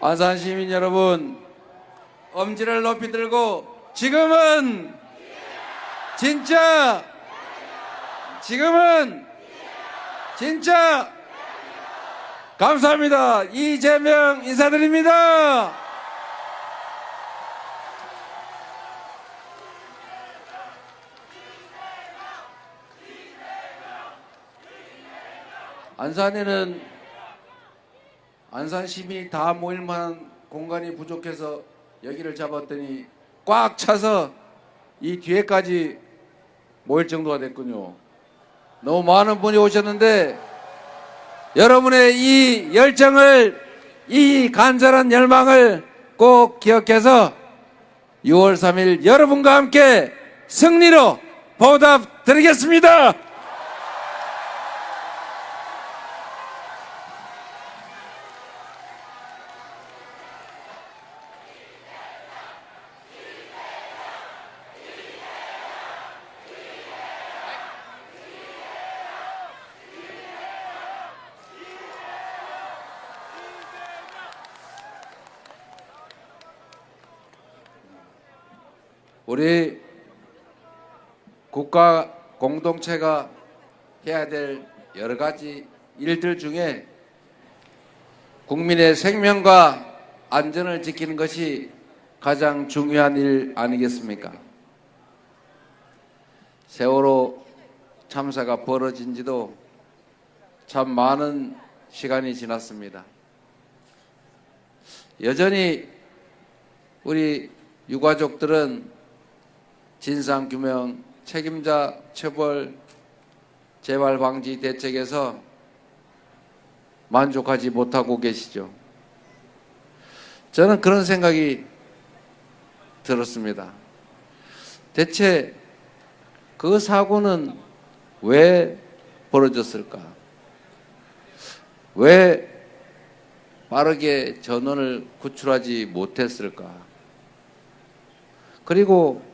안산 시민 여러분, 엄지를 높이 들고 지금은 진짜, 지금은 진짜 감사합니다. 이재명 인사드립니다. 안산에는 안산 시민이 다 모일 만한 공간이 부족해서 여기를 잡았더니 꽉 차서 이 뒤에까지 모일 정도가 됐군요. 너무 많은 분이 오셨는데 여러분의 이 열정을, 이 간절한 열망을 꼭 기억해서 6월 3일 여러분과 함께 승리로 보답드리겠습니다. 우리 국가 공동체가 해야 될 여러 가지 일들 중에 국민의 생명과 안전을 지키는 것이 가장 중요한 일 아니겠습니까? 세월호 참사가 벌어진 지도 참 많은 시간이 지났습니다. 여전히 우리 유가족들은 진상규명, 책임자 처벌, 재발 방지 대책에서 만족하지 못하고 계시죠. 저는 그런 생각이 들었습니다. 대체 그 사고는 왜 벌어졌을까? 왜 빠르게 전원을 구출하지 못했을까? 그리고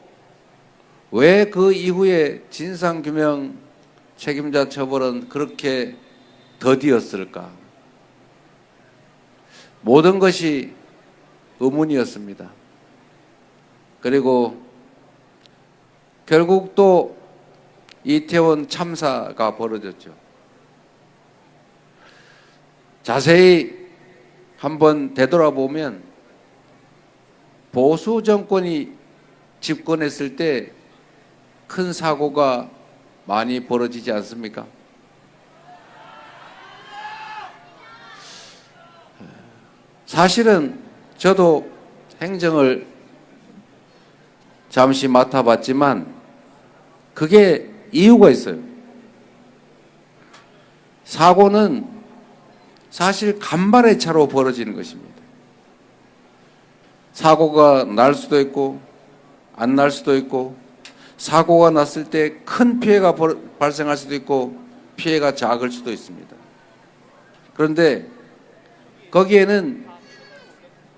왜 그 이후에 진상규명, 책임자 처벌은 그렇게 더디었을까? 모든 것이 의문이었습니다. 그리고 결국 또 이태원 참사가 벌어졌죠. 자세히 한번 되돌아보면 보수 정권이 집권했을 때 큰 사고가 많이 벌어지지 않습니까? 사실은 저도 행정을 잠시 맡아봤지만 그게 이유가 있어요. 사고는 사실 간발의 차로 벌어지는 것입니다. 사고가 날 수도 있고 안 날 수도 있고, 사고가 났을 때 큰 피해가 발생할 수도 있고 피해가 작을 수도 있습니다. 그런데 거기에는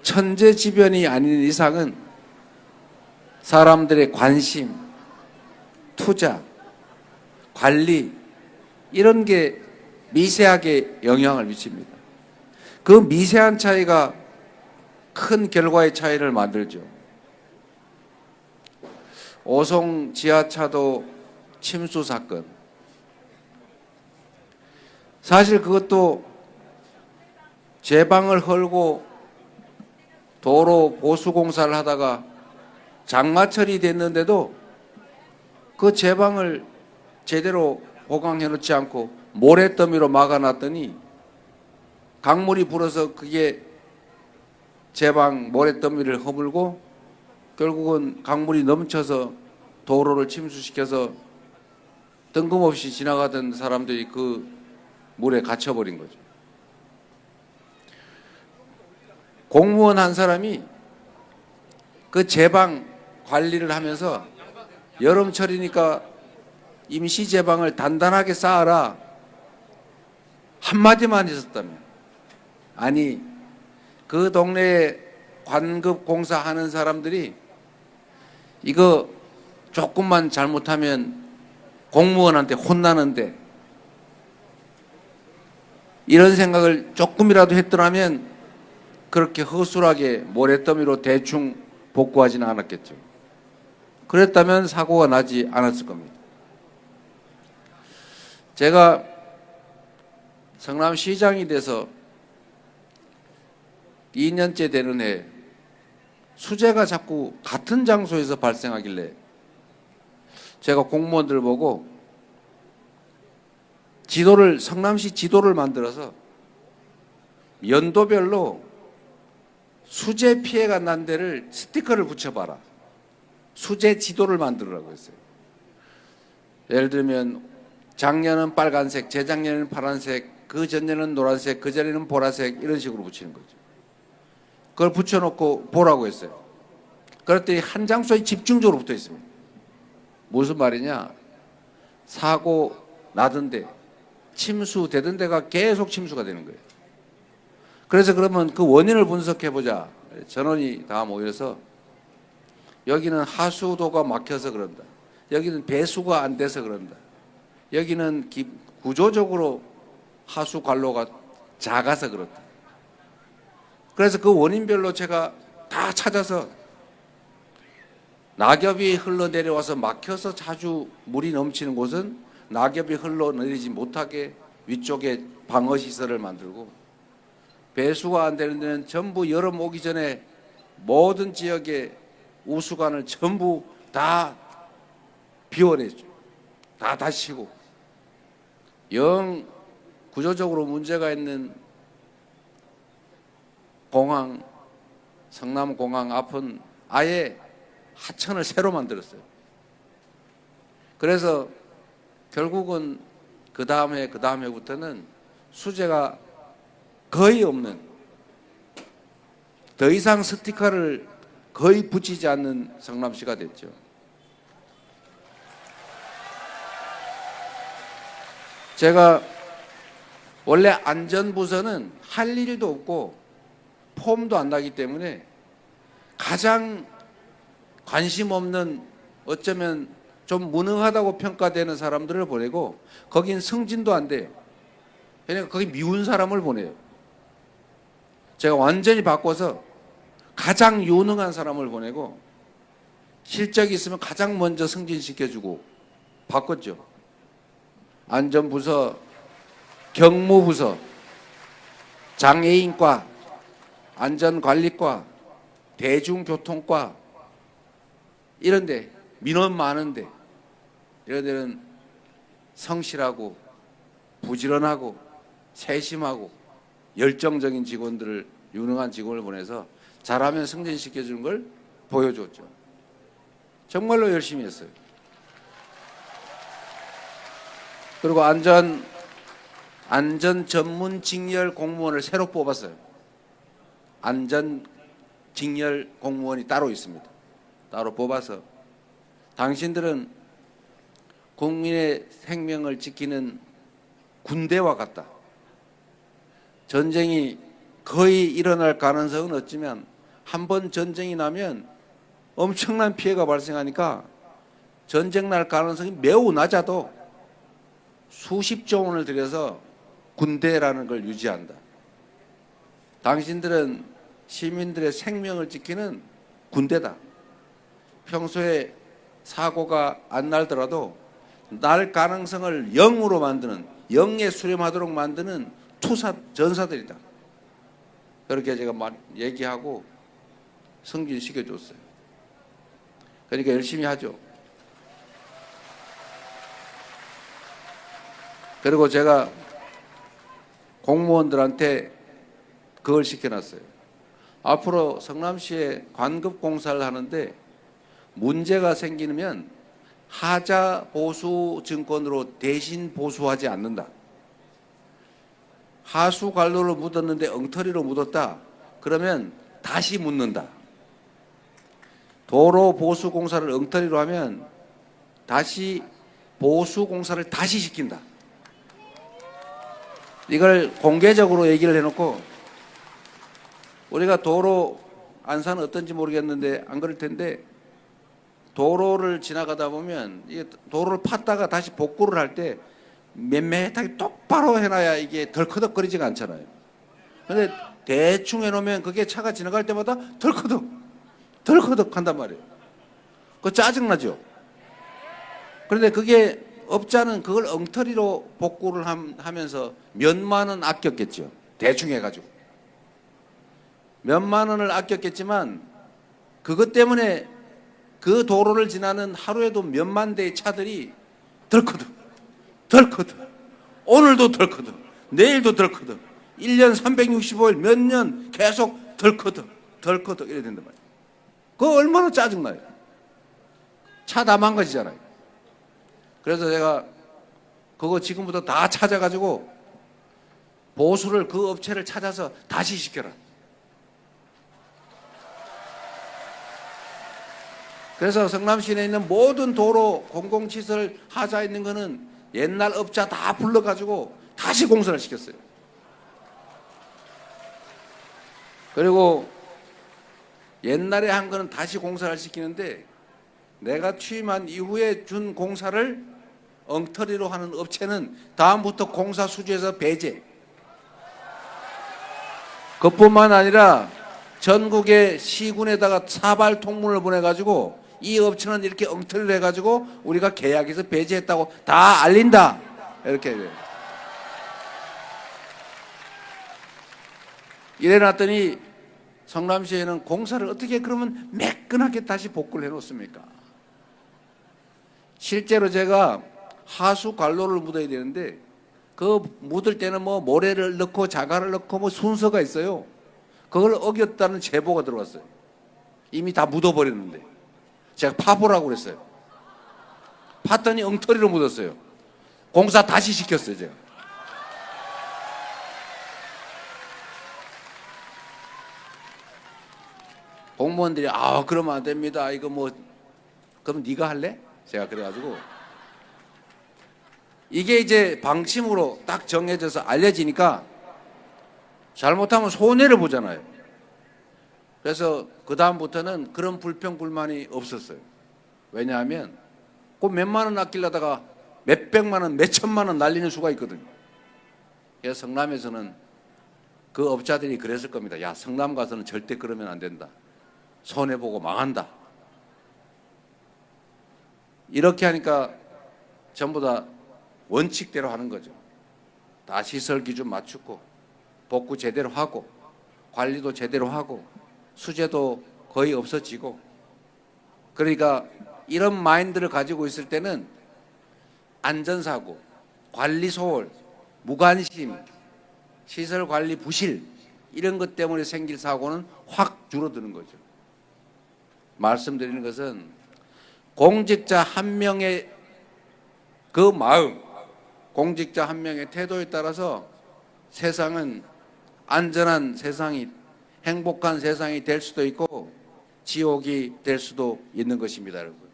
천재지변이 아닌 이상은 사람들의 관심, 투자, 관리 이런 게 미세하게 영향을 미칩니다. 그 미세한 차이가 큰 결과의 차이를 만들죠. 오송 지하차도 침수 사건. 사실 그것도 제방을 헐고 도로 보수공사를 하다가 장마철이 됐는데도 그 제방을 제대로 보강해 놓지 않고 모래더미로 막아놨더니 강물이 불어서 그게 제방 모래더미를 허물고 결국은 강물이 넘쳐서 도로를 침수시켜서 뜬금없이 지나가던 사람들이 그 물에 갇혀버린 거죠. 공무원 한 사람이 그 제방 관리를 하면서 여름철이니까 임시 제방을 단단하게 쌓아라 한마디만 했었다며. 아니, 그 동네에 관급 공사하는 사람들이 이거 조금만 잘못하면 공무원한테 혼나는데 이런 생각을 조금이라도 했더라면 그렇게 허술하게 모래더미로 대충 복구하지는 않았겠죠. 그랬다면 사고가 나지 않았을 겁니다. 제가 성남시장이 돼서 2년째 되는 해 수재가 자꾸 같은 장소에서 발생하길래 제가 공무원들 보고 성남시 지도를 만들어서 연도별로 수재 피해가 난 데를 스티커를 붙여봐라. 수재 지도를 만들으라고 했어요. 예를 들면 작년은 빨간색, 재작년에는 파란색, 그 전년은 노란색, 그 전에는 보라색 이런 식으로 붙이는 거죠. 그걸 붙여놓고 보라고 했어요. 그랬더니 한 장소에 집중적으로 붙어 있습니다. 무슨 말이냐? 사고 나던데, 침수되던 데가 계속 침수가 되는 거예요. 그래서 그러면 그 원인을 분석해보자. 전원이 다 모여서 여기는 하수도가 막혀서 그런다. 여기는 배수가 안 돼서 그런다. 여기는 구조적으로 하수 관로가 작아서 그렇다. 그래서 그 원인별로 제가 다 찾아서 낙엽이 흘러내려와서 막혀서 자주 물이 넘치는 곳은 낙엽이 흘러내리지 못하게 위쪽에 방어시설을 만들고 배수가 안 되는 데는 전부 여름 오기 전에 모든 지역의 우수관을 전부 다 비워내죠. 다 다시고 영 구조적으로 문제가 있는 공항, 성남공항 앞은 아예 하천을 새로 만들었어요. 그래서 결국은 그 다음 해부터는 수재가 거의 없는, 더 이상 스티커를 거의 붙이지 않는 성남시가 됐죠. 제가 원래 안전부서는 할 일도 없고 폼도 안 나기 때문에 가장 관심 없는, 어쩌면 좀 무능하다고 평가되는 사람들을 보내고 거긴 승진도 안 돼. 그러니까 거기 미운 사람을 보내요. 제가 완전히 바꿔서 가장 유능한 사람을 보내고 실적이 있으면 가장 먼저 승진시켜주고 바꿨죠. 안전부서, 경무부서, 장애인과, 안전관리과, 대중교통과 이런데 민원 많은데 이런 데는 성실하고 부지런하고 세심하고 열정적인 직원들을, 유능한 직원을 보내서 잘하면 승진시켜주는 걸 보여줬죠. 정말로 열심히 했어요. 그리고 안전 전문 직렬 공무원을 새로 뽑았어요. 안전 직렬 공무원이 따로 있습니다. 따로 뽑아서 당신들은 국민의 생명을 지키는 군대와 같다. 전쟁이 거의 일어날 가능성은 없지만 한 번 전쟁이 나면 엄청난 피해가 발생하니까 전쟁 날 가능성이 매우 낮아도 수십조 원을 들여서 군대라는 걸 유지한다. 당신들은 시민들의 생명을 지키는 군대다. 평소에 사고가 안 날더라도 날 가능성을 0으로 만드는, 0에 수렴하도록 만드는 전사들이다. 그렇게 제가 얘기하고 승진시켜줬어요. 그러니까 열심히 하죠. 그리고 제가 공무원들한테 그걸 시켜놨어요. 앞으로 성남시에 관급공사를 하는데 문제가 생기면 하자 보수 증권으로 대신 보수하지 않는다. 하수 관로로 묻었는데 엉터리로 묻었다. 그러면 다시 묻는다. 도로 보수 공사를 엉터리로 하면 다시 보수 공사를 다시 시킨다. 이걸 공개적으로 얘기를 해놓고, 우리가 도로, 안산은 어떤지 모르겠는데 안 그럴 텐데 도로를 지나가다 보면 이게 도로를 팠다가 다시 복구를 할 때 맴매하게 똑바로 해놔야 이게 덜커덕거리지가 않잖아요. 근데 대충 해놓으면 그게 차가 지나갈 때마다 덜커덕 덜커덕 한단 말이에요. 그거 짜증나죠. 그런데 그게 업자는 그걸 엉터리로 복구를 하면서 몇만 원 아꼈겠죠. 대충 해가지고 몇만 원을 아꼈겠지만 그것 때문에 그 도로를 지나는 하루에도 몇만 대의 차들이 덜커덕 덜커덕 오늘도 덜커덕 내일도 덜커덕 1년 365일 몇 년 계속 덜커덕 덜커덕 이래야 된단 말이에요. 그거 얼마나 짜증나요. 차 다 망가지잖아요. 그래서 제가 그거 지금부터 다 찾아가지고 보수를 그 업체를 찾아서 다시 시켜라. 그래서 성남시내에 있는 모든 도로 공공시설 하자 있는 거는 옛날 업자 다 불러가지고 다시 공사를 시켰어요. 그리고 옛날에 한 거는 다시 공사를 시키는데 내가 취임한 이후에 준 공사를 엉터리로 하는 업체는 다음부터 공사 수주에서 배제. 그뿐만 아니라 전국의 시군에다가 사발 통문을 보내가지고 이 업체는 이렇게 엉터리로 해가지고 우리가 계약에서 배제했다고 다 알린다. 이렇게 해요. 이래놨더니 성남시에는 공사를 어떻게 그러면 매끈하게 다시 복구를 해놓습니까? 실제로 제가 하수 관로를 묻어야 되는데 그 묻을 때는 뭐 모래를 넣고 자갈을 넣고 뭐 순서가 있어요. 그걸 어겼다는 제보가 들어왔어요. 이미 다 묻어버렸는데 제가 파보라고 그랬어요. 팠더니 엉터리로 묻었어요. 공사 다시 시켰어요 제가. 공무원들이 그러면 안 됩니다. 이거 뭐 그럼 네가 할래? 제가 그래가지고 이게 이제 방침으로 딱 정해져서 알려지니까 잘못하면 손해를 보잖아요. 그래서 그 다음부터는 그런 불평 불만이 없었어요. 왜냐하면 그 몇만 원 아끼려다가 몇백만 원, 몇천만 원 날리는 수가 있거든요. 그래서 성남에서는 그 업자들이 그랬을 겁니다. 야, 성남 가서는 절대 그러면 안 된다. 손해보고 망한다. 이렇게 하니까 전부 다 원칙대로 하는 거죠. 다 시설 기준 맞추고 복구 제대로 하고 관리도 제대로 하고 수재도 거의 없어지고. 그러니까 이런 마인드를 가지고 있을 때는 안전사고, 관리 소홀, 무관심, 시설 관리 부실 이런 것 때문에 생길 사고는 확 줄어드는 거죠. 말씀드리는 것은 공직자 한 명의 그 마음, 공직자 한 명의 태도에 따라서 세상은 안전한 세상이, 행복한 세상이 될 수도 있고 지옥이 될 수도 있는 것입니다, 여러분.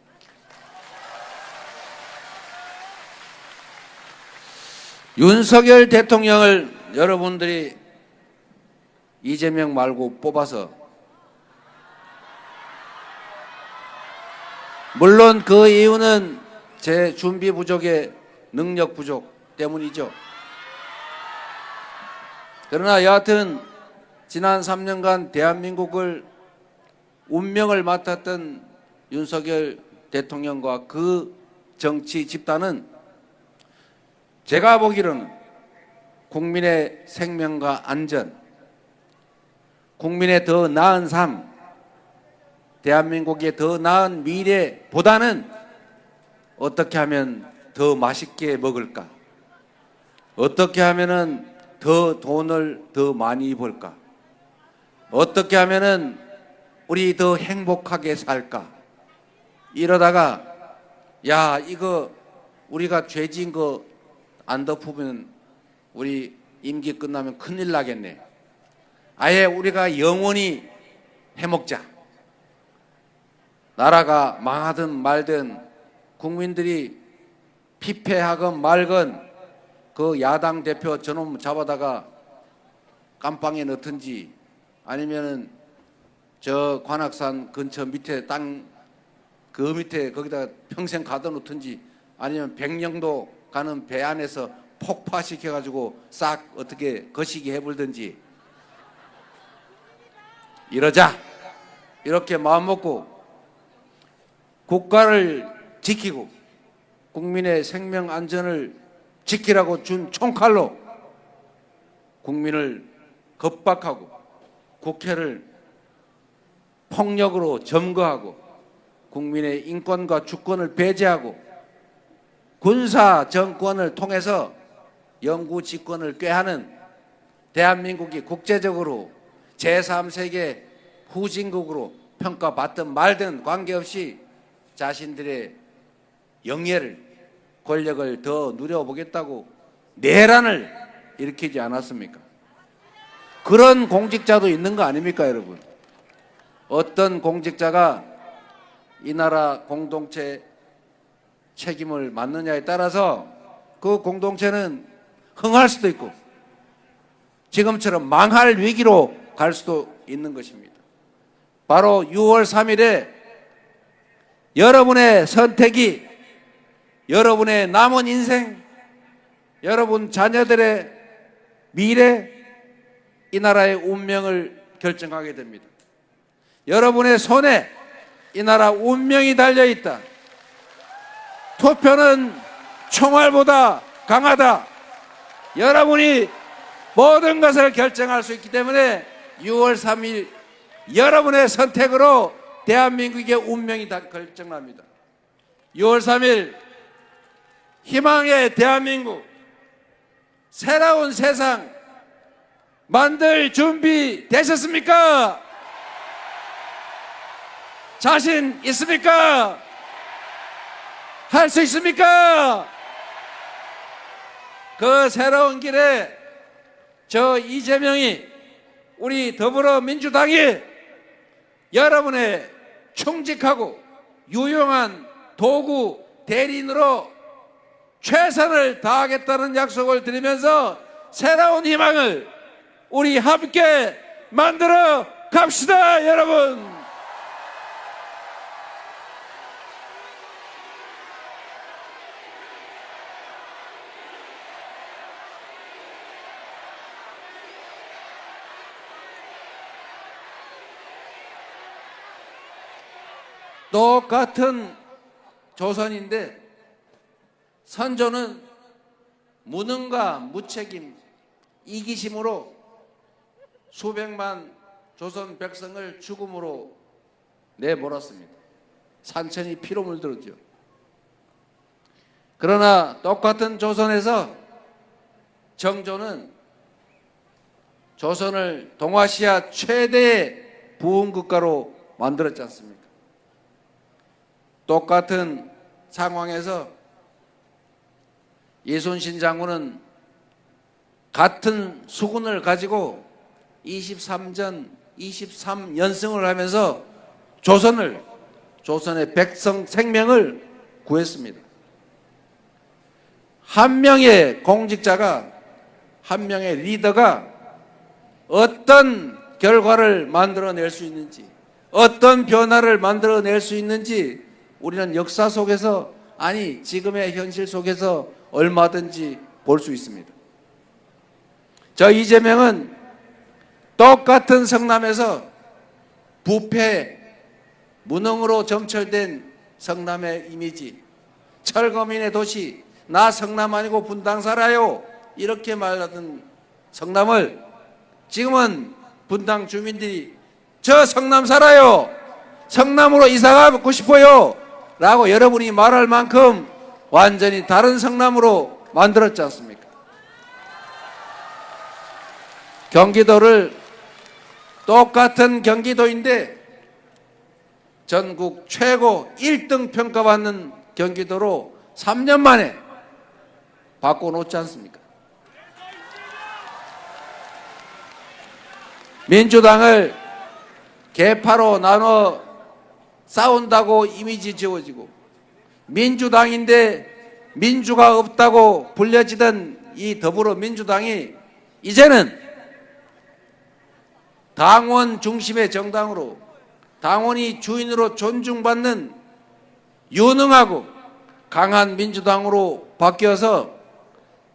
윤석열 대통령을 여러분들이 이재명 말고 뽑아서, 물론 그 이유는 제 준비 부족의 능력 부족 때문이죠. 그러나 여하튼 지난 3년간 대한민국을 운명을 맡았던 윤석열 대통령과 그 정치 집단은 제가 보기로는 국민의 생명과 안전, 국민의 더 나은 삶, 대한민국의 더 나은 미래보다는 어떻게 하면 더 맛있게 먹을까? 어떻게 하면은 더 돈을 더 많이 벌까? 어떻게 하면은 우리 더 행복하게 살까? 이러다가 야, 이거 우리가 죄 지은 거 안 덮으면 우리 임기 끝나면 큰일 나겠네. 아예 우리가 영원히 해먹자. 나라가 망하든 말든 국민들이 피폐하건 말건 그 야당 대표 저놈 잡아다가 깜빵에 넣든지 아니면은 저 관악산 근처 밑에 땅 그 밑에 거기다 평생 가둬놓든지 아니면 백령도 가는 배 안에서 폭파시켜가지고 싹 어떻게 거시기 해불든지 이러자 이렇게 마음먹고 국가를 지키고 국민의 생명 안전을 지키라고 준 총칼로 국민을 겁박하고 국회를 폭력으로 점거하고 국민의 인권과 주권을 배제하고 군사 정권을 통해서 영구 집권을 꾀하는 대한민국이 국제적으로 제3세계 후진국으로 평가받든 말든 관계없이 자신들의 영예를 권력을 더 누려보겠다고 내란을 일으키지 않았습니까? 그런 공직자도 있는 거 아닙니까, 여러분? 어떤 공직자가 이 나라 공동체 책임을 맡느냐에 따라서 그 공동체는 흥할 수도 있고 지금처럼 망할 위기로 갈 수도 있는 것입니다. 바로 6월 3일에 여러분의 선택이 여러분의 남은 인생, 여러분 자녀들의 미래, 이 나라의 운명을 결정하게 됩니다. 여러분의 손에 이 나라 운명이 달려있다. 투표는 총알보다 강하다. 여러분이 모든 것을 결정할 수 있기 때문에 6월 3일 여러분의 선택으로 대한민국의 운명이 다 결정납니다. 6월 3일 희망의 대한민국, 새로운 세상 만들 준비 되셨습니까? 자신 있습니까? 할 수 있습니까? 그 새로운 길에 저 이재명이 우리 더불어민주당이 여러분의 충직하고 유용한 도구 대리인으로 최선을 다하겠다는 약속을 드리면서 새로운 희망을 우리 함께 만들어 갑시다, 여러분. 똑같은 조선인데 선조는 무능과 무책임, 이기심으로 수백만 조선 백성을 죽음으로 내몰았습니다. 산천이 피로 물들었죠. 그러나 똑같은 조선에서 정조는 조선을 동아시아 최대의 부흥국가로 만들었지 않습니까? 똑같은 상황에서 이순신 장군은 같은 수군을 가지고 23연승을 하면서 조선의 백성 생명을 구했습니다. 한 명의 공직자가, 한 명의 리더가 어떤 결과를 만들어낼 수 있는지, 어떤 변화를 만들어낼 수 있는지 우리는 역사 속에서, 아니 지금의 현실 속에서 얼마든지 볼 수 있습니다. 저 이재명은 똑같은 성남에서 부패, 무능으로 점철된 성남의 이미지, 철거민의 도시, 나 성남 아니고 분당 살아요, 이렇게 말하던 성남을 지금은 분당 주민들이 저 성남 살아요, 성남으로 이사가고 싶어요 라고 여러분이 말할 만큼 완전히 다른 성남으로 만들었지 않습니까? 경기도를 똑같은 경기도인데 전국 최고 1등 평가받는 경기도로 3년 만에 바꿔놓지 않습니까? 민주당을 계파로 나눠 싸운다고 이미지 지워지고, 민주당인데 민주가 없다고 불려지던 이 더불어민주당이 이제는 당원 중심의 정당으로, 당원이 주인으로 존중받는 유능하고 강한 민주당으로 바뀌어서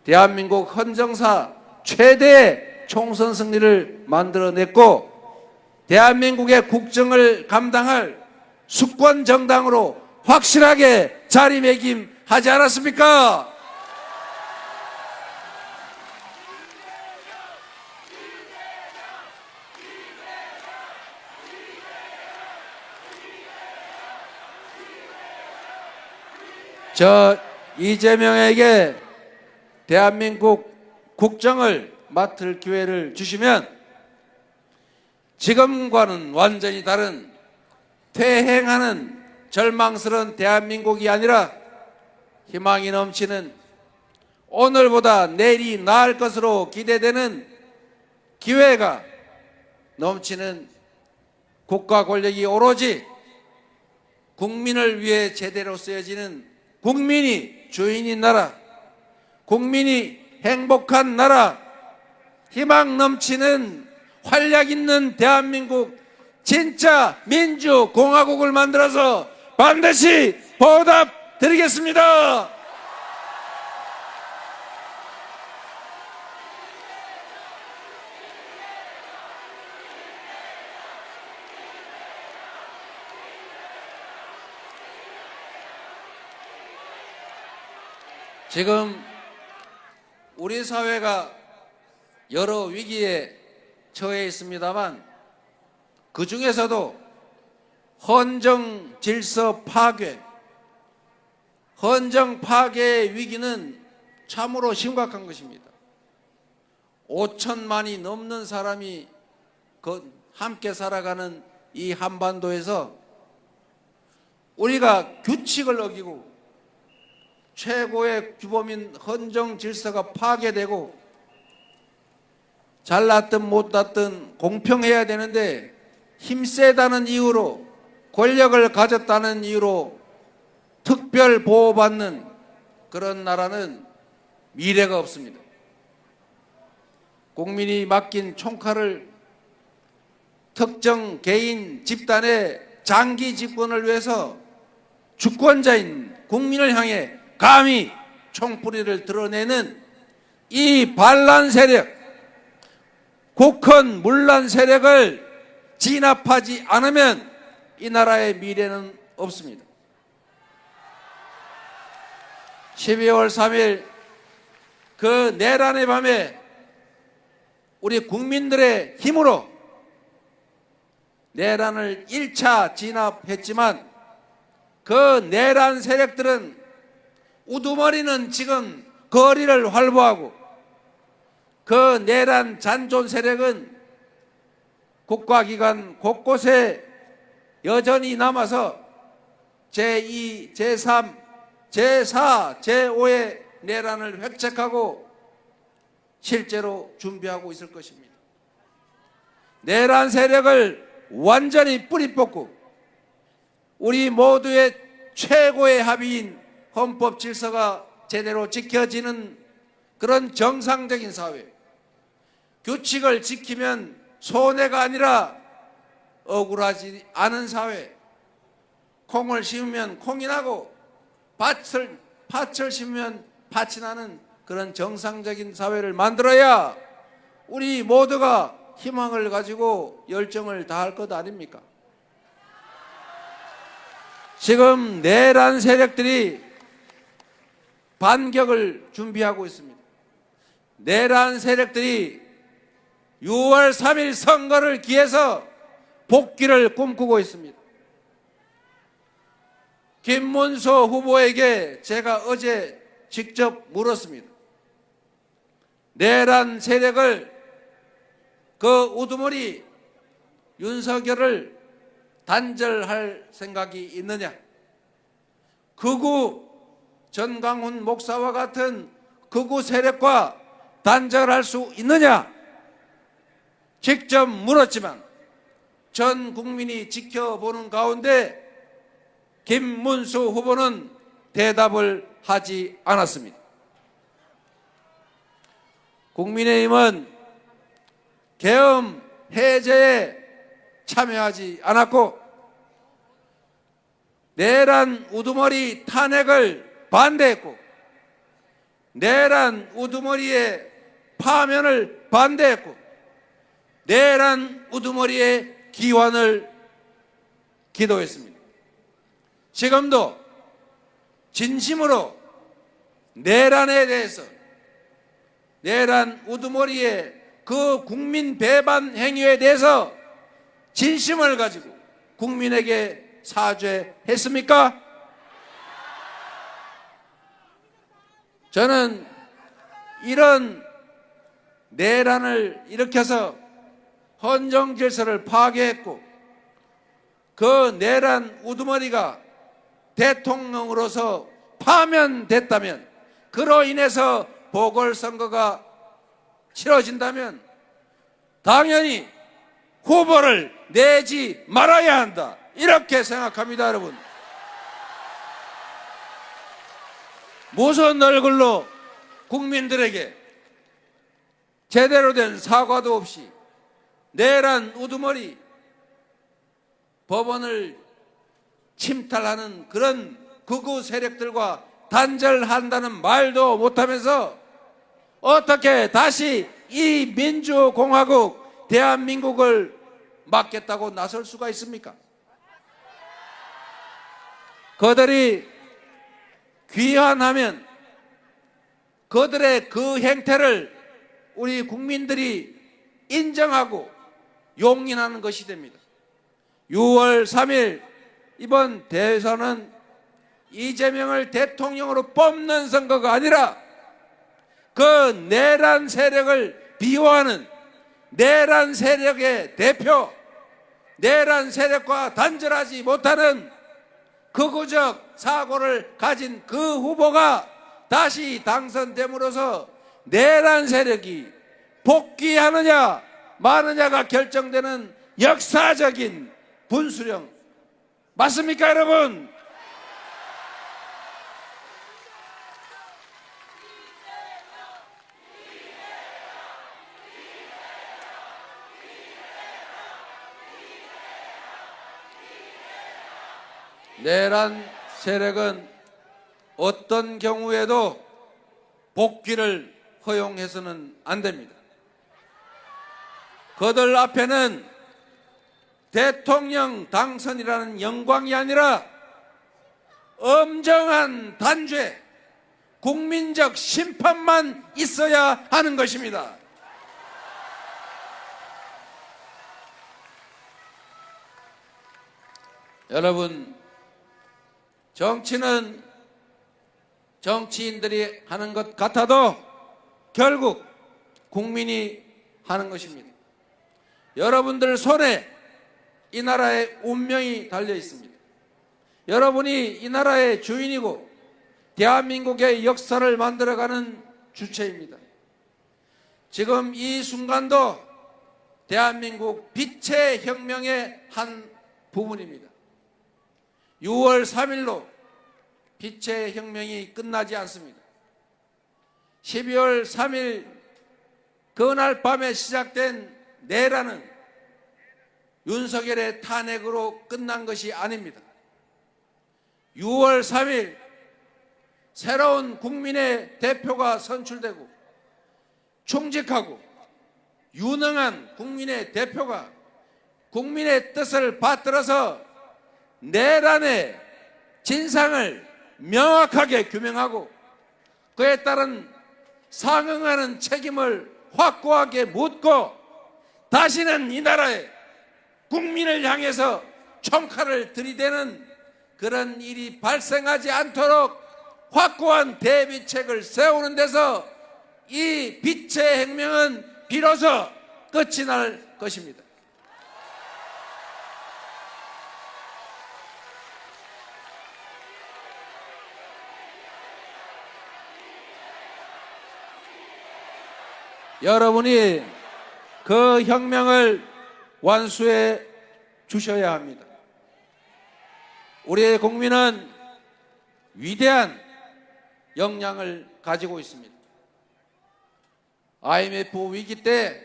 대한민국 헌정사 최대의 총선 승리를 만들어냈고, 대한민국의 국정을 감당할 수권 정당으로 확실하게 자리매김하지 않았습니까? 저 이재명에게 대한민국 국정을 맡을 기회를 주시면 지금과는 완전히 다른 퇴행하는 절망스러운 대한민국이 아니라 희망이 넘치는, 오늘보다 내일이 나을 것으로 기대되는 기회가 넘치는 국가 권력이 오로지 국민을 위해 제대로 쓰여지는 국민이 주인인 나라, 국민이 행복한 나라, 희망 넘치는 활력 있는 대한민국, 진짜 민주공화국을 만들어서 반드시 보답드리겠습니다. 지금 우리 사회가 여러 위기에 처해 있습니다만 그 중에서도 헌정 질서 파괴, 헌정 파괴의 위기는 참으로 심각한 것입니다. 5천만이 넘는 사람이 함께 살아가는 이 한반도에서 우리가 규칙을 어기고 최고의 규범인 헌정 질서가 파괴되고 잘났든 못났든 공평해야 되는데 힘세다는 이유로, 권력을 가졌다는 이유로 특별 보호받는 그런 나라는 미래가 없습니다. 국민이 맡긴 총칼을 특정 개인 집단의 장기 집권을 위해서 주권자인 국민을 향해 감히 총뿌리를 드러내는 이 반란 세력, 국헌 문란 세력을 진압하지 않으면 이 나라의 미래는 없습니다. 12월 3일 그 내란의 밤에 우리 국민들의 힘으로 내란을 1차 진압했지만 그 내란 세력들은 우두머리는 지금 거리를 활보하고 그 내란 잔존 세력은 국가기관 곳곳에 여전히 남아서 제2, 제3, 제4, 제5의 내란을 획책하고 실제로 준비하고 있을 것입니다. 내란 세력을 완전히 뿌리 뽑고 우리 모두의 최고의 합의인 헌법 질서가 제대로 지켜지는 그런 정상적인 사회, 규칙을 지키면 손해가 아니라 억울하지 않은 사회, 콩을 심으면 콩이 나고 팥을 심으면 팥이 나는 그런 정상적인 사회를 만들어야 우리 모두가 희망을 가지고 열정을 다할 것 아닙니까? 지금 내란 세력들이 반격을 준비하고 있습니다. 내란 세력들이 6월 3일 선거를 기해서 복귀를 꿈꾸고 있습니다. 김문수 후보에게 제가 어제 직접 물었습니다. 내란 세력을 그 우두머리 윤석열을 단절할 생각이 있느냐? 극우 전광훈 목사와 같은 극우 세력과 단절할 수 있느냐? 직접 물었지만 전 국민이 지켜보는 가운데 김문수 후보는 대답을 하지 않았습니다. 국민의힘은 계엄 해제에 참여하지 않았고 내란 우두머리 탄핵을 반대했고 내란 우두머리의 파면을 반대했고 내란 우두머리의 기원을 기도했습니다. 지금도 진심으로 내란에 대해서, 내란 우두머리의 그 국민 배반 행위에 대해서 진심을 가지고 국민에게 사죄했습니까? 저는 이런 내란을 일으켜서 헌정 질서를 파괴했고 그 내란 우두머리가 대통령으로서 파면됐다면, 그로 인해서 보궐선거가 치러진다면 당연히 후보를 내지 말아야 한다, 이렇게 생각합니다. 여러분, 무슨 얼굴로 국민들에게 제대로 된 사과도 없이 내란 우두머리 법원을 침탈하는 그런 극우 세력들과 단절한다는 말도 못하면서 어떻게 다시 이 민주공화국 대한민국을 맡겠다고 나설 수가 있습니까? 그들이 귀환하면 그들의 그 행태를 우리 국민들이 인정하고 용인하는 것이 됩니다. 6월 3일 이번 대선은 이재명을 대통령으로 뽑는 선거가 아니라 그 내란 세력을 비호하는 내란 세력의 대표, 내란 세력과 단절하지 못하는 극우적 사고를 가진 그 후보가 다시 당선됨으로써 내란 세력이 복귀하느냐 마느냐가 결정되는 역사적인 분수령 맞습니까, 여러분? 내란 세력은 어떤 경우에도 복귀를 허용해서는 안 됩니다. 그들 앞에는 대통령 당선이라는 영광이 아니라 엄정한 단죄, 국민적 심판만 있어야 하는 것입니다. 여러분, 정치는 정치인들이 하는 것 같아도 결국 국민이 하는 것입니다. 여러분들 손에 이 나라의 운명이 달려 있습니다. 여러분이 이 나라의 주인이고 대한민국의 역사를 만들어가는 주체입니다. 지금 이 순간도 대한민국 빛의 혁명의 한 부분입니다. 6월 3일로 빛의 혁명이 끝나지 않습니다. 12월 3일 그날 밤에 시작된 내란은 윤석열의 탄핵으로 끝난 것이 아닙니다. 6월 3일 새로운 국민의 대표가 선출되고 충직하고 유능한 국민의 대표가 국민의 뜻을 받들어서 내란의 진상을 명확하게 규명하고 그에 따른 상응하는 책임을 확고하게 묻고 다시는 이 나라에 국민을 향해서 총칼을 들이대는 그런 일이 발생하지 않도록 확고한 대비책을 세우는 데서 이 빛의 혁명은 비로소 끝이 날 것입니다. 여러분이 그 혁명을 완수해 주셔야 합니다. 우리의 국민은 위대한 역량을 가지고 있습니다. IMF 위기 때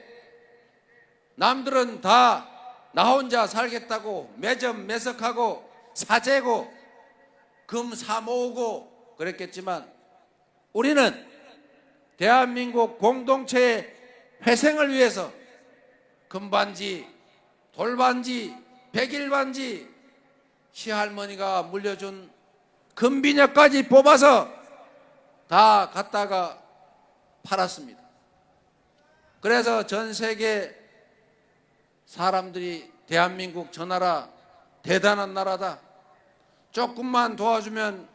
남들은 다 나 혼자 살겠다고 매점매석하고 사재고 금 사모으고 그랬겠지만 우리는 대한민국 공동체의 회생을 위해서 금반지, 돌반지, 백일반지, 시할머니가 물려준 금비녀까지 뽑아서 다 갖다가 팔았습니다. 그래서 전 세계 사람들이 대한민국 저 나라 대단한 나라다, 조금만 도와주면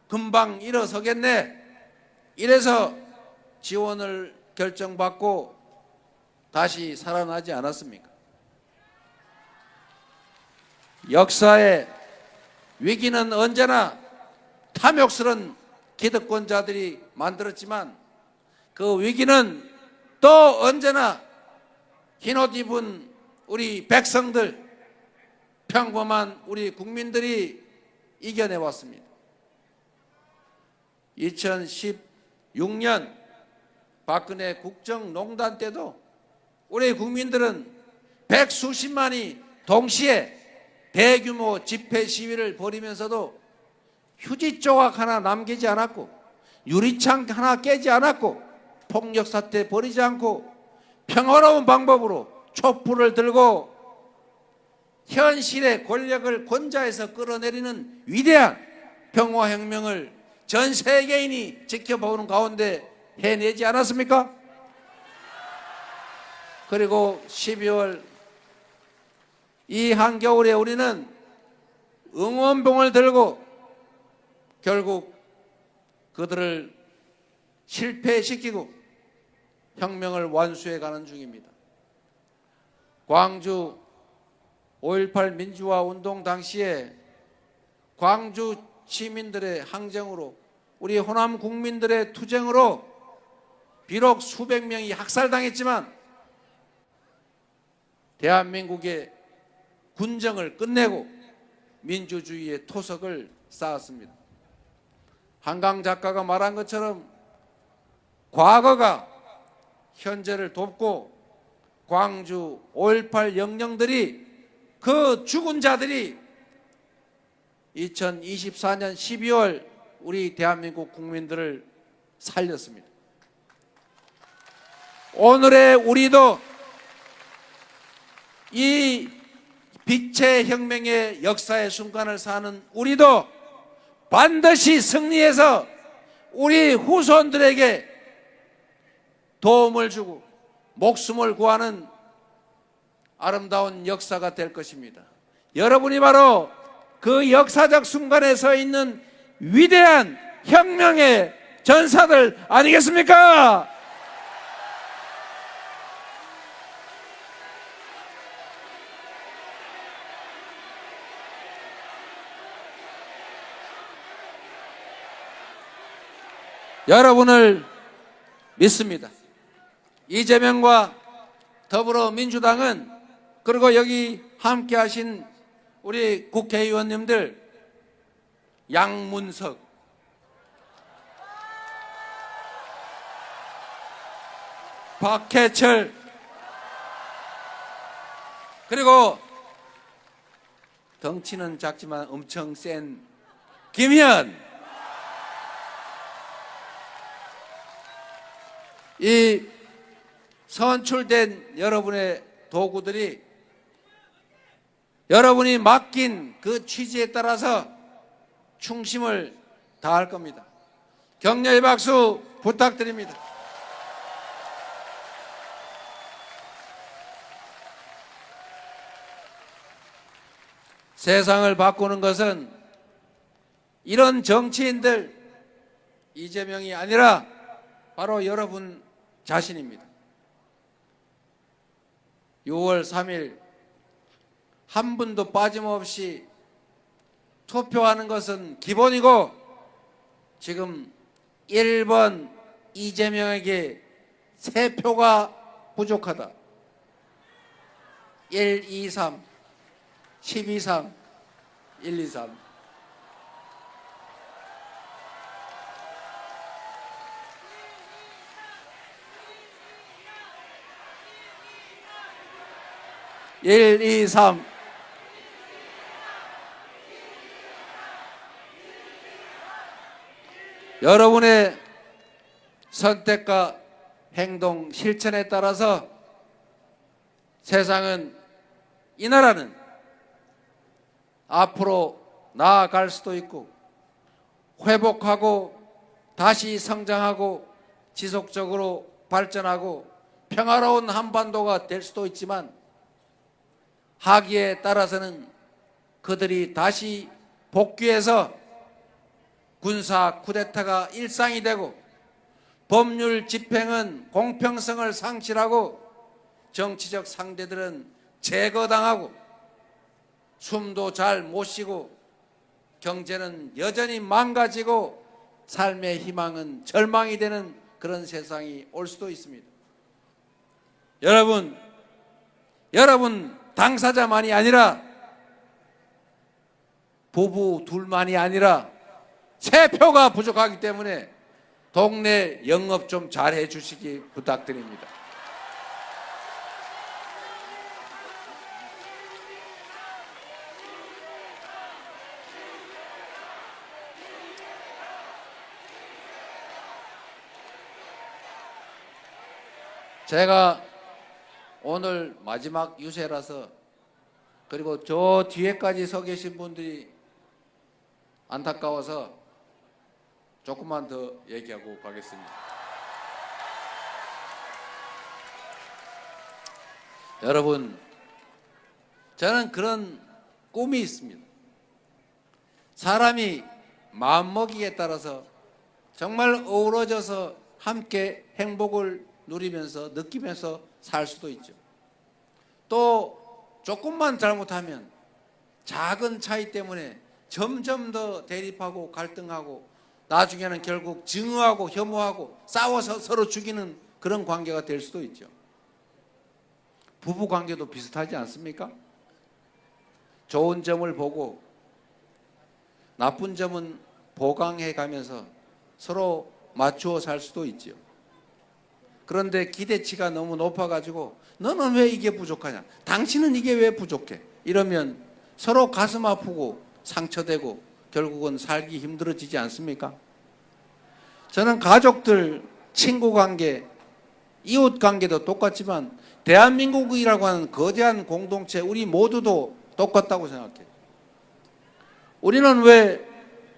금방 일어서겠네, 이래서 지원을 결정받고 다시 살아나지 않았습니까? 역사의 위기는 언제나 탐욕스런 기득권자들이 만들었지만 그 위기는 또 언제나 흰옷 입은 우리 백성들, 평범한 우리 국민들이 이겨내왔습니다. 2016년 박근혜 국정농단 때도 우리 국민들은 백수십만이 동시에 대규모 집회 시위를 벌이면서도 휴지 조각 하나 남기지 않았고 유리창 하나 깨지 않았고 폭력 사태 벌이지 않고 평화로운 방법으로 촛불을 들고 현실의 권력을 권좌에서 끌어내리는 위대한 평화혁명을 전 세계인이 지켜보는 가운데 해내지 않았습니까? 그리고 12월 이 한겨울에 우리는 응원봉을 들고 결국 그들을 실패시키고 혁명을 완수해 가는 중입니다. 광주 5.18 민주화 운동 당시에 광주 시민들의 항쟁으로, 우리 호남 국민들의 투쟁으로 비록 수백 명이 학살당했지만 대한민국의 군정을 끝내고 민주주의의 토석을 쌓았습니다. 한강 작가가 말한 것처럼 과거가 현재를 돕고 광주 5.18 영령들이, 그 죽은 자들이 2024년 12월 우리 대한민국 국민들을 살렸습니다. 오늘의 우리도 이 빛의 혁명의 역사의 순간을 사는 우리도 반드시 승리해서 우리 후손들에게 도움을 주고 목숨을 구하는 아름다운 역사가 될 것입니다. 여러분이 바로 그 역사적 순간에 서 있는 위대한 혁명의 전사들 아니겠습니까? 여러분을 믿습니다. 이재명과 더불어민주당은, 그리고 여기 함께 하신 우리 국회의원님들, 양문석, 박해철, 그리고 덩치는 작지만 엄청 센 김현, 이 선출된 여러분의 도구들이 여러분이 맡긴 그 취지에 따라서 충심을 다할 겁니다. 격려의 박수 부탁드립니다. 세상을 바꾸는 것은 이런 정치인들, 이재명이 아니라 바로 여러분 자신입니다. 6월 3일 한 분도 빠짐없이 투표하는 것은 기본이고, 지금 1번 이재명에게 3표가 부족하다. 1, 2, 3, 12, 3, 1, 2, 3. 일, 이, 삼. 여러분의 선택과 행동, 실천에 따라서 세상은 이 나라는 앞으로 나아갈 수도 있고 회복하고 다시 성장하고 지속적으로 발전하고 평화로운 한반도가 될 수도 있지만 하기에 따라서는 그들이 다시 복귀해서 군사 쿠데타가 일상이 되고 법률 집행은 공평성을 상실하고 정치적 상대들은 제거당하고 숨도 잘 못 쉬고 경제는 여전히 망가지고 삶의 희망은 절망이 되는 그런 세상이 올 수도 있습니다. 여러분 당사자만이 아니라 부부 둘만이 아니라 세 표가 부족하기 때문에 동네 영업 좀 잘해 주시기 부탁드립니다. 제가 오늘 마지막 유세라서 그리고 저 뒤에까지 서 계신 분들이 안타까워서 조금만 더 얘기하고 가겠습니다. 여러분, 저는 그런 꿈이 있습니다. 사람이 마음먹기에 따라서 정말 어우러져서 함께 행복을 누리면서 느끼면서 살 수도 있죠. 또 조금만 잘못하면 작은 차이 때문에 점점 더 대립하고 갈등하고 나중에는 결국 증오하고 혐오하고 싸워서 서로 죽이는 그런 관계가 될 수도 있죠. 부부 관계도 비슷하지 않습니까? 좋은 점을 보고 나쁜 점은 보강해 가면서 서로 맞추어 살 수도 있죠. 그런데 기대치가 너무 높아가지고 너는 왜 이게 부족하냐? 당신은 이게 왜 부족해? 이러면 서로 가슴 아프고 상처되고 결국은 살기 힘들어지지 않습니까? 저는 가족들, 친구 관계, 이웃 관계도 똑같지만 대한민국이라고 하는 거대한 공동체 우리 모두도 똑같다고 생각해요. 우리는 왜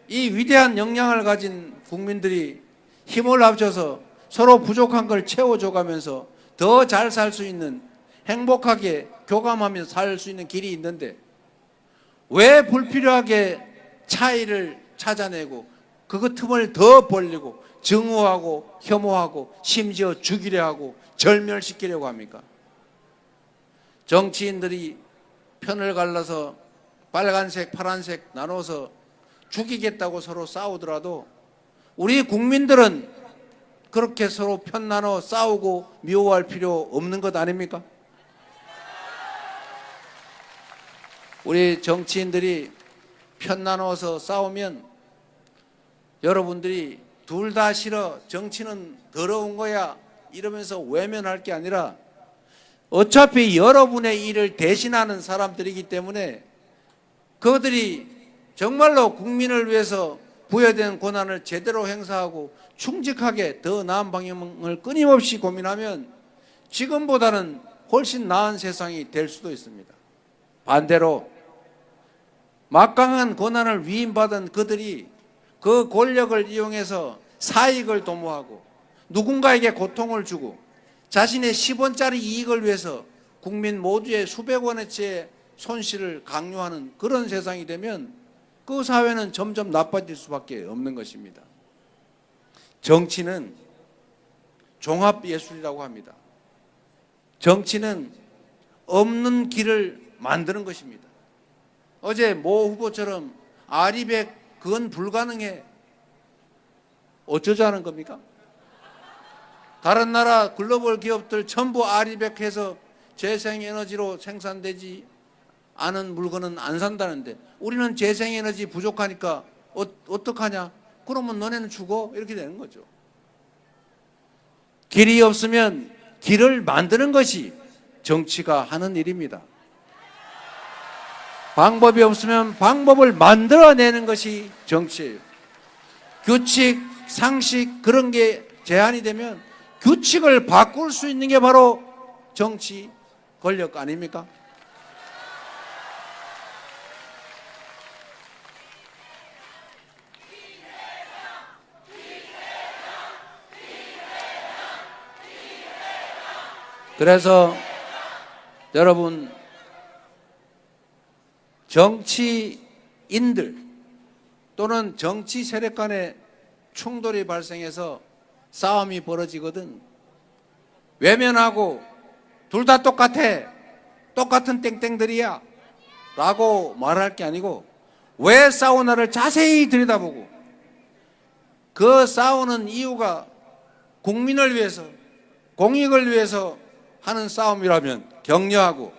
이 위대한 역량을 가진 국민들이 힘을 합쳐서 서로 부족한 걸 채워줘가면서 더 잘 살 수 있는 행복하게 교감하면서 살 수 있는 길이 있는데 왜 불필요하게 차이를 찾아내고 그 틈을 더 벌리고 증오하고 혐오하고 심지어 죽이려 하고 절멸시키려고 합니까? 정치인들이 편을 갈라서 빨간색, 파란색 나눠서 죽이겠다고 서로 싸우더라도 우리 국민들은 그렇게 서로 편 나눠 싸우고 미워할 필요 없는 것 아닙니까? 우리 정치인들이 편 나눠서 싸우면 여러분들이 둘 다 싫어, 정치는 더러운 거야 이러면서 외면할 게 아니라 어차피 여러분의 일을 대신하는 사람들이기 때문에 그들이 정말로 국민을 위해서 부여된 권한을 제대로 행사하고 충직하게 더 나은 방향을 끊임없이 고민하면 지금보다는 훨씬 나은 세상이 될 수도 있습니다. 반대로 막강한 권한을 위임받은 그들이 그 권력을 이용해서 사익을 도모하고 누군가에게 고통을 주고 자신의 10원짜리 이익을 위해서 국민 모두의 수백 원어치의 손실을 강요하는 그런 세상이 되면 그 사회는 점점 나빠질 수밖에 없는 것입니다. 정치는 종합예술이라고 합니다. 정치는 없는 길을 만드는 것입니다. 어제 모 후보처럼 아리백 그건 불가능해. 어쩌자는 겁니까? 다른 나라 글로벌 기업들 전부 아리백해서 재생에너지로 생산되지 않은 물건은 안 산다는데 우리는 재생에너지 부족하니까 어떡하냐? 그러면 너네는 죽어? 이렇게 되는 거죠. 길이 없으면 길을 만드는 것이 정치가 하는 일입니다. 방법이 없으면 방법을 만들어내는 것이 정치예요. 규칙, 상식 그런 게 제한이 되면 규칙을 바꿀 수 있는 게 바로 정치 권력 아닙니까? 그래서 여러분, 정치인들 또는 정치 세력 간의 충돌이 발생해서 싸움이 벌어지거든 외면하고 둘 다 똑같아, 똑같은 땡땡들이야 라고 말할 게 아니고 왜 싸우나를 자세히 들여다보고 그 싸우는 이유가 국민을 위해서, 공익을 위해서 하는 싸움이라면 격려하고,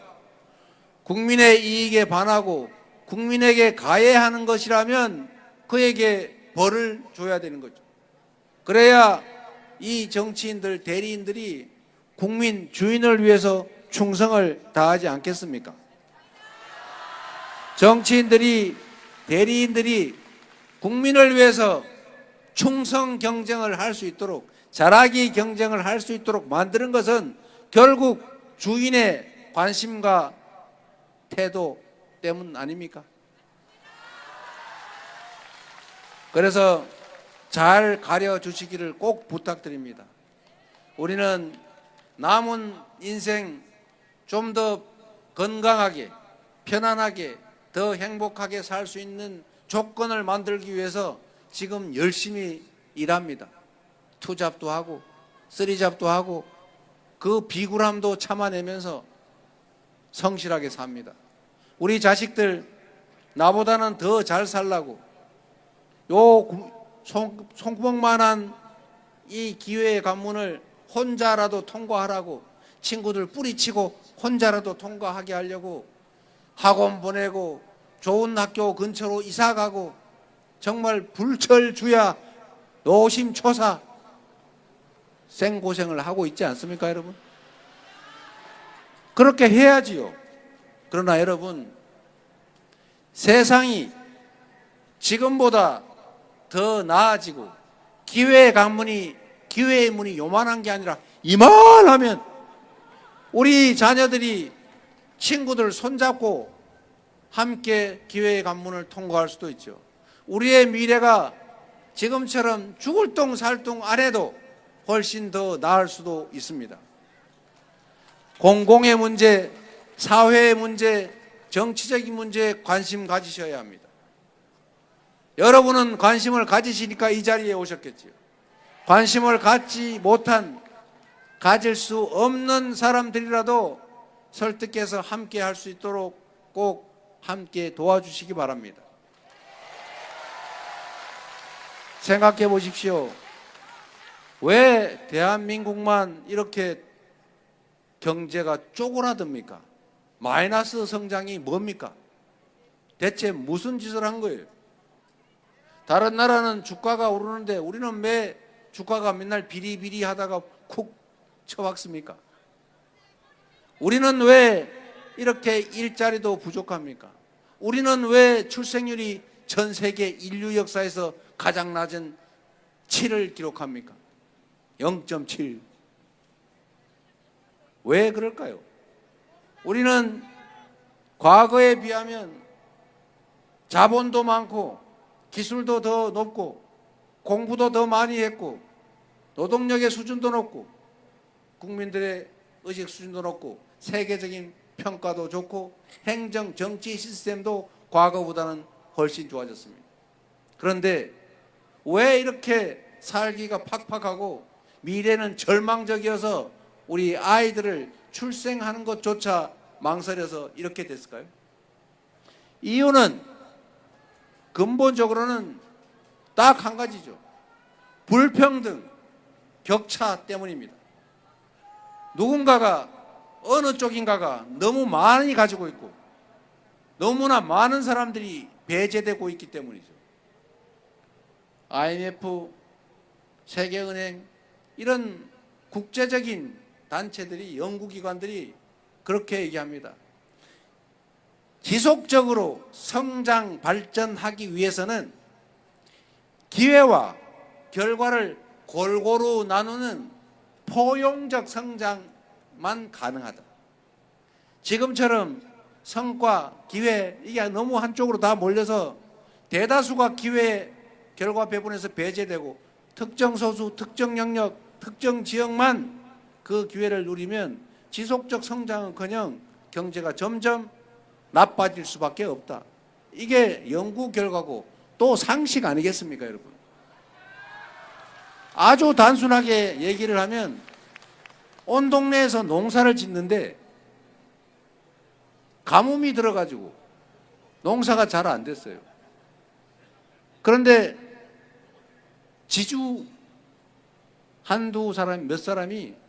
국민의 이익에 반하고 국민에게 가해하는 것이라면 그에게 벌을 줘야 되는 거죠. 그래야 이 정치인들, 대리인들이 국민, 주인을 위해서 충성을 다하지 않겠습니까? 정치인들이, 대리인들이 국민을 위해서 충성 경쟁을 할 수 있도록, 잘하기 경쟁을 할 수 있도록 만드는 것은 결국 주인의 관심과 태도 때문 아닙니까? 그래서 잘 가려주시기를 꼭 부탁드립니다. 우리는 남은 인생 좀 더 건강하게, 편안하게, 더 행복하게 살 수 있는 조건을 만들기 위해서 지금 열심히 일합니다. 투잡도 하고 쓰리잡도 하고 그 비굴함도 참아내면서 성실하게 삽니다. 우리 자식들 나보다는 더 잘 살라고 요 손구멍만한 이 기회의 관문을 혼자라도 통과하라고, 친구들 뿌리치고 혼자라도 통과하게 하려고 학원 보내고 좋은 학교 근처로 이사가고 정말 불철주야 노심초사 생고생을 하고 있지 않습니까, 여러분? 그렇게 해야지요. 그러나 여러분, 세상이 지금보다 더 나아지고 기회의 관문이, 기회의 문이 요만한 게 아니라 이만하면 우리 자녀들이 친구들 손잡고 함께 기회의 관문을 통과할 수도 있죠. 우리의 미래가 지금처럼 죽을 똥 살 똥 안 해도 훨씬 더 나을 수도 있습니다. 공공의 문제, 사회의 문제, 정치적인 문제에 관심 가지셔야 합니다. 여러분은 관심을 가지시니까 이 자리에 오셨겠지요. 관심을 갖지 못한, 가질 수 없는 사람들이라도 설득해서 함께 할 수 있도록 꼭 함께 도와주시기 바랍니다. 생각해 보십시오. 왜 대한민국만 이렇게 경제가 쪼그라듭니까? 마이너스 성장이 뭡니까? 대체 무슨 짓을 한 거예요? 다른 나라는 주가가 오르는데 우리는 왜 주가가 맨날 비리비리 하다가 쿡 쳐박습니까? 우리는 왜 이렇게 일자리도 부족합니까? 우리는 왜 출생률이 전 세계 인류 역사에서 가장 낮은 7을 기록합니까? 0.7. 왜 그럴까요? 우리는 과거에 비하면 자본도 많고 기술도 더 높고 공부도 더 많이 했고 노동력의 수준도 높고 국민들의 의식 수준도 높고 세계적인 평가도 좋고 행정 정치 시스템도 과거보다는 훨씬 좋아졌습니다. 그런데 왜 이렇게 살기가 팍팍하고 미래는 절망적이어서 우리 아이들을 출생하는 것조차 망설여서 이렇게 됐을까요? 이유는 근본적으로는 딱 한 가지죠. 불평등, 격차 때문입니다. 누군가가, 어느 쪽인가가 너무 많이 가지고 있고 너무나 많은 사람들이 배제되고 있기 때문이죠. IMF, 세계은행 이런 국제적인 단체들이, 연구기관들이 그렇게 얘기합니다. 지속적으로 성장, 발전하기 위해서는 기회와 결과를 골고루 나누는 포용적 성장만 가능하다. 지금처럼 성과, 기회, 이게 너무 한쪽으로 다 몰려서 대다수가 기회, 결과 배분에서 배제되고 특정 소수, 특정 영역, 특정 지역만 그 기회를 누리면 지속적 성장은커녕 경제가 점점 나빠질 수밖에 없다. 이게 연구 결과고 또 상식 아니겠습니까, 여러분? 아주 단순하게 얘기를 하면 온 동네에서 농사를 짓는데 가뭄이 들어가지고 농사가 잘 안 됐어요. 그런데 지주 한두 사람, 몇 사람이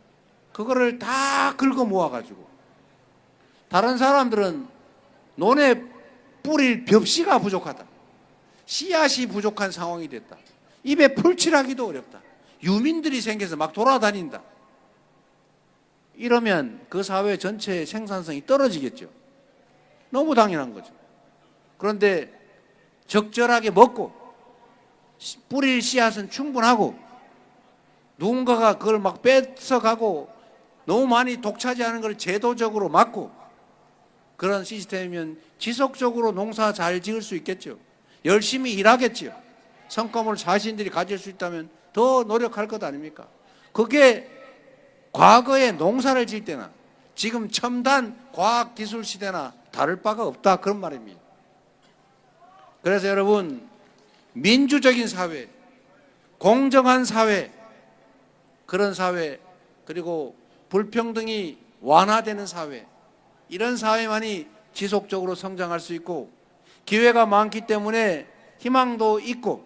그거를 다 긁어 모아가지고 다른 사람들은 논에 뿌릴 벽시가 부족하다. 씨앗이 부족한 상황이 됐다. 입에 풀칠하기도 어렵다. 유민들이 생겨서 막 돌아다닌다. 이러면 그 사회 전체의 생산성이 떨어지겠죠. 너무 당연한 거죠. 그런데 적절하게 먹고 뿌릴 씨앗은 충분하고 누군가가 그걸 막 뺏어가고 너무 많이 독차지하는 걸 제도적으로 막고 그런 시스템이면 지속적으로 농사 잘 지을 수 있겠죠. 열심히 일하겠죠. 성과물 자신들이 가질 수 있다면 더 노력할 것 아닙니까? 그게 과거에 농사를 지을 때나 지금 첨단 과학기술 시대나 다를 바가 없다, 그런 말입니다. 그래서 여러분, 민주적인 사회, 공정한 사회, 그런 사회, 그리고 불평등이 완화되는 사회, 이런 사회만이 지속적으로 성장할 수 있고 기회가 많기 때문에 희망도 있고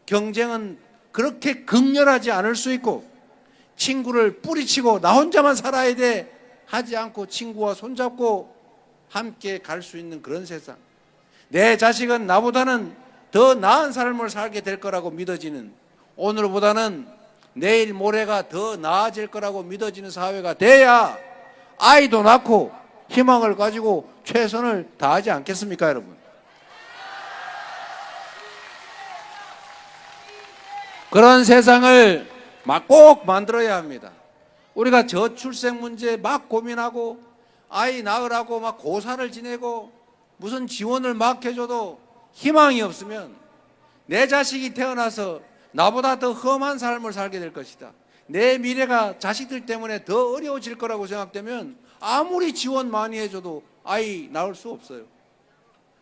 경쟁은 그렇게 극렬하지 않을 수 있고 친구를 뿌리치고 나 혼자만 살아야 돼 하지 않고 친구와 손잡고 함께 갈 수 있는 그런 세상, 내 자식은 나보다는 더 나은 삶을 살게 될 거라고 믿어지는, 오늘보다는 내일 모레가 더 나아질 거라고 믿어지는 사회가 돼야 아이도 낳고 희망을 가지고 최선을 다하지 않겠습니까, 여러분? 그런 세상을 꼭 만들어야 합니다. 우리가 저출생 문제 막 고민하고 아이 낳으라고 막 고사를 지내고 무슨 지원을 막 해줘도 희망이 없으면 내 자식이 태어나서 나보다 더 험한 삶을 살게 될 것이다, 내 미래가 자식들 때문에 더 어려워질 거라고 생각되면 아무리 지원 많이 해줘도 아이 낳을 수 없어요.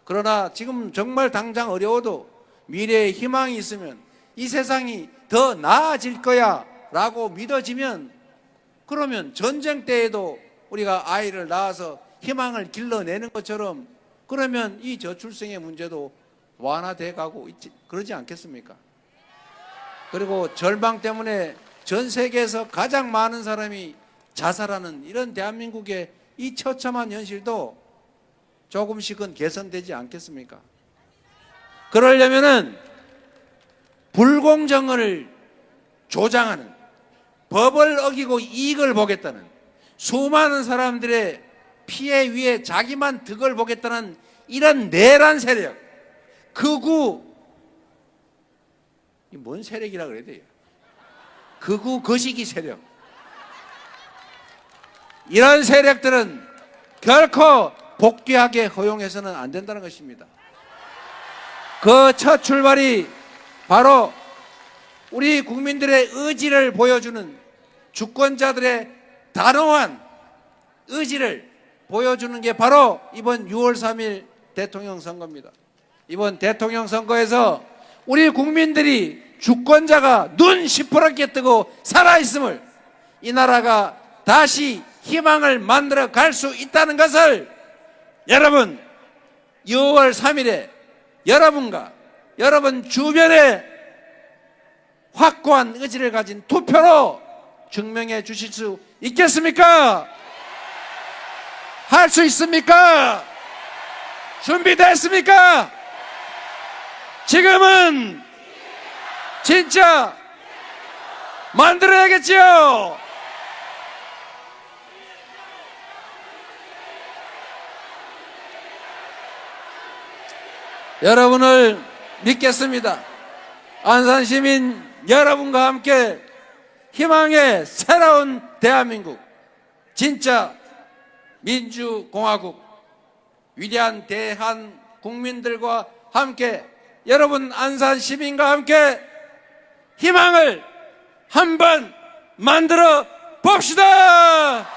그러나 지금 정말 당장 어려워도 미래에 희망이 있으면 이 세상이 더 나아질 거야 라고 믿어지면, 그러면 전쟁 때에도 우리가 아이를 낳아서 희망을 길러내는 것처럼 그러면 이 저출생의 문제도 완화돼 가고 있지, 그러지 않겠습니까? 그리고 절망 때문에 전 세계에서 가장 많은 사람이 자살하는 이런 대한민국의 이 처참한 현실도 조금씩은 개선되지 않겠습니까? 그러려면은 불공정을 조장하는, 법을 어기고 이익을 보겠다는, 수많은 사람들의 피해 위에 자기만 득을 보겠다는 이런 내란 세력, 극우, 뭔 세력이라 그래야 돼요? 극우 거시기 세력, 이런 세력들은 결코 복귀하게 허용해서는 안 된다는 것입니다. 그 첫 출발이 바로 우리 국민들의 의지를 보여주는, 주권자들의 단호한 의지를 보여주는 게 바로 이번 6월 3일 대통령 선거입니다. 이번 대통령 선거에서 우리 국민들이 주권자가 눈 시퍼렇게 뜨고 살아있음을, 이 나라가 다시 희망을 만들어 갈 수 있다는 것을 여러분 6월 3일에 여러분과 여러분 주변에 확고한 의지를 가진 투표로 증명해 주실 수 있겠습니까? 할 수 있습니까? 준비됐습니까? 지금은 진짜 만들어야겠지요. 여러분을 믿겠습니다. 안산시민 여러분과 함께 희망의 새로운 대한민국, 진짜 민주공화국, 위대한 대한 국민들과 함께, 여러분 안산시민과 함께 희망을 한번 만들어 봅시다.